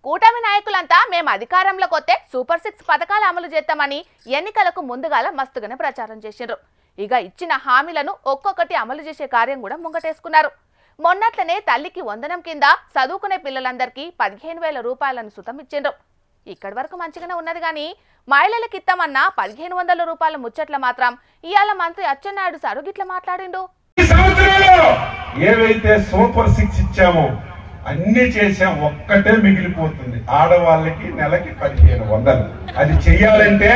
కూటమి నాయకులంతా మేము అధికారంలోకి వస్తే సూపర్ 6 పథకాలు అమలు చేస్తామని ఎన్నికలకు ముందుగాల మస్తుగానే ప్రచారం చేశారు. ఇక ఇచ్చిన హామీలను ఒక్కొక్కటి అమలు చేసే కార్యం కూడా ముంగటేసుకున్నారు. మొన్నట్లనే తల్లికి వందనం కింద చదువుకునే పిల్లలందరికీ 15,000 రూపాయలను సుతం ఇచ్చిండ్రు. ఇక్కడి వరకు మంచిగానే ఉన్నది కానీ మహిళలకు ఇస్తామన్న 1,500 రూపాయల ముచ్చట్ల మాత్రం ఇవాళ మంత్రి అచ్చెన్నాయుడు సారు గిట్ల మాట్లాడిండు. ఏవైతే సూపర్ 6 ఇచ్చామో అన్ని చేసాం, ఒక్కటే మిగిలిపోతుంది. ఆడవాళ్ళకి నెలకి 1,500. అది చెయ్యాలంటే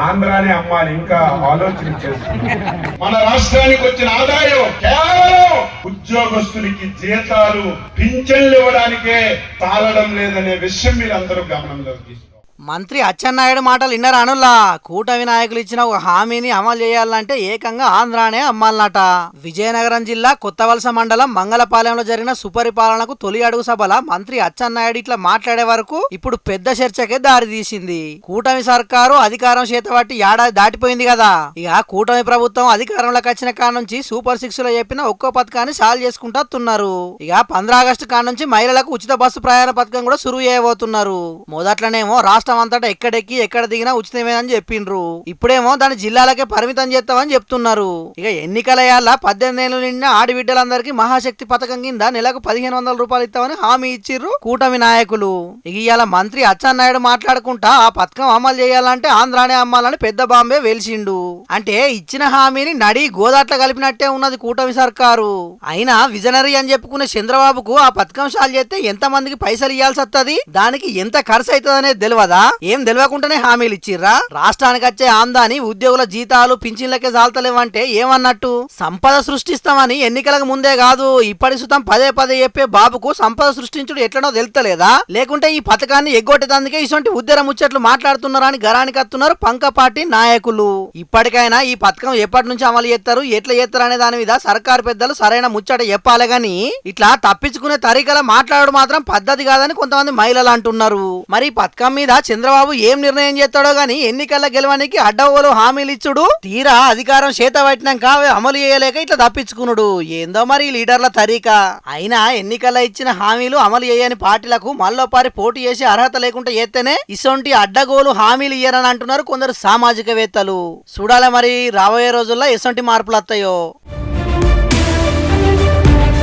ఆంధ్రాని అమ్మాలి. ఇంకా ఆలోచన చేస్తుంది. మన రాష్ట్రానికి వచ్చిన ఆదాయం కేవలం ఉద్యోగస్తులకి జీతాలు పింఛన్లు ఇవ్వడానికే తాళడం లేదనే విషయం మీరు అందరూ గమనంలోకి తీసుకోవాలి. మంత్రి అచ్చెన్నాయుడు మాటలు విన్నారు అనుల్లా. కూటమి నాయకులు ఇచ్చిన ఒక హామీని అమలు చేయాలంటే ఏకంగా ఆంధ్రానే అమ్మాలన్నట. విజయనగరం జిల్లా కొత్తవలస మండలం మంగళపాలెంలో జరిగిన సుపరిపాలనకు తొలి అడుగు సభల మంత్రి అచ్చెన్నాయుడు ఇట్లా మాట్లాడే వరకు ఇప్పుడు పెద్ద చర్చకే దారి తీసింది. కూటమి సర్కారు అధికారం చేతబట్టి ఏడాది దాటిపోయింది కదా. ఇక కూటమి ప్రభుత్వం అధికారంలోకి వచ్చిన కాడ నుంచి సూపర్ 6 లో చెప్పిన ఒక్కో పథకాన్ని సాల్వ్ చేసుకుంటా వస్తున్నారు. ఇక 15 ఆగస్టు కాడ నుంచి మహిళలకు ఉచిత బస్సు ప్రయాణ పథకం కూడా సురువు చేయబోతున్నారు. మొదట్లోనేమో రాష్ట్రం అంతటా ఎక్కడెక్కి ఎక్కడ దిగినా ఉచితమేనని చెప్పిండ్రు. ఇప్పుడేమో దాని జిల్లాలకే పరిమితం చేస్తామని చెప్తున్నారు. ఇక ఎన్నికల యాళ్ళ 18 ఏళ్లు నిండిన ఆడబిడ్డలందరికీ మహాశక్తి పథకం కింద నెలకు 1,500 రూపాయలు ఇస్తామని హామీ ఇచ్చిర్రు కూటమి నాయకులు. ఇక ఇవాళ మంత్రి అచ్చెన్నాయుడు మాట్లాడుకుంటా ఆ పథకం అమలు చేయాలంటే ఆంధ్రానే అమ్మాలని పెద్ద బాంబే వెలిసిండు. అంటే ఇచ్చిన హామీని నడి గోదాట్ల కలిపినట్టే ఉన్నది కూటమి సర్కారు. అయినా విజనరీ అని చెప్పుకునే చంద్రబాబుకు ఆ పథకం సాల్వ్ చేస్తే ఎంత మందికి పైసలు ఇవ్వాల్సి వస్తుంది, దానికి ఎంత ఖర్చు అవుతుంది అనేది తెలియదా? ఏం తెలియకుండానే హామీలు ఇచ్చిర్రా? రాష్ట్రానికి వచ్చే ఆందాని ఉద్యోగుల జీతాలు పింఛన్లకే చాలతలేవంటే ఏమన్నట్టు? సంపద సృష్టిస్తామని ఎన్నికలకు ముందే కాదు ఇప్పటి సుతం పదే చెప్పే బాబుకు సంపద సృష్టించుడు ఎట్లనో తెలుస్తలేదా? లేకుంటే ఈ పథకాన్ని ఎగ్గొట్టేందుకే ఇటువంటి ఉద్యమ ముచ్చట్లు మాట్లాడుతున్నారని గరానికి వస్తున్నారు పంక పార్టీ నాయకులు. ఇప్పటికైనా ఈ పథకం ఎప్పటి నుంచి అమలు చేస్తారు, ఎట్లా చేస్తారు అనే దాని మీద సర్కారు పెద్దలు సరైన ముచ్చట చెప్పాలి గాని ఇట్లా తప్పించుకునే తరీకల మాట్లాడడం మాత్రం పద్ధతి కాదని కొంతమంది మహిళలు అంటున్నారు. మరి ఈ పథకం మీద చంద్రబాబు ఏం నిర్ణయం చేస్తాడో గాని ఎన్నికల్లో గెలవడానికి అడ్డవోలు హామీలు ఇచ్చుడు, తీరా అధికారం చేత పట్టినాక అమలు చేయలేక ఇట్లా తప్పించుకున్నాడు. ఏందో మరి లీడర్ల తరీకా. అయినా ఎన్నికల్లో ఇచ్చిన హామీలు అమలు చేయని పార్టీలకు మళ్ళోపారి పోటీ చేసి అర్హత లేకుండా చేస్తేనే ఇసొంటి అడ్డగోలు హామీలు ఇయ్యరని అంటున్నారు కొందరు సామాజికవేత్తలు. చూడాలి మరి రాబోయే రోజుల్లో ఎసొంటి మార్పులు వస్తాయో.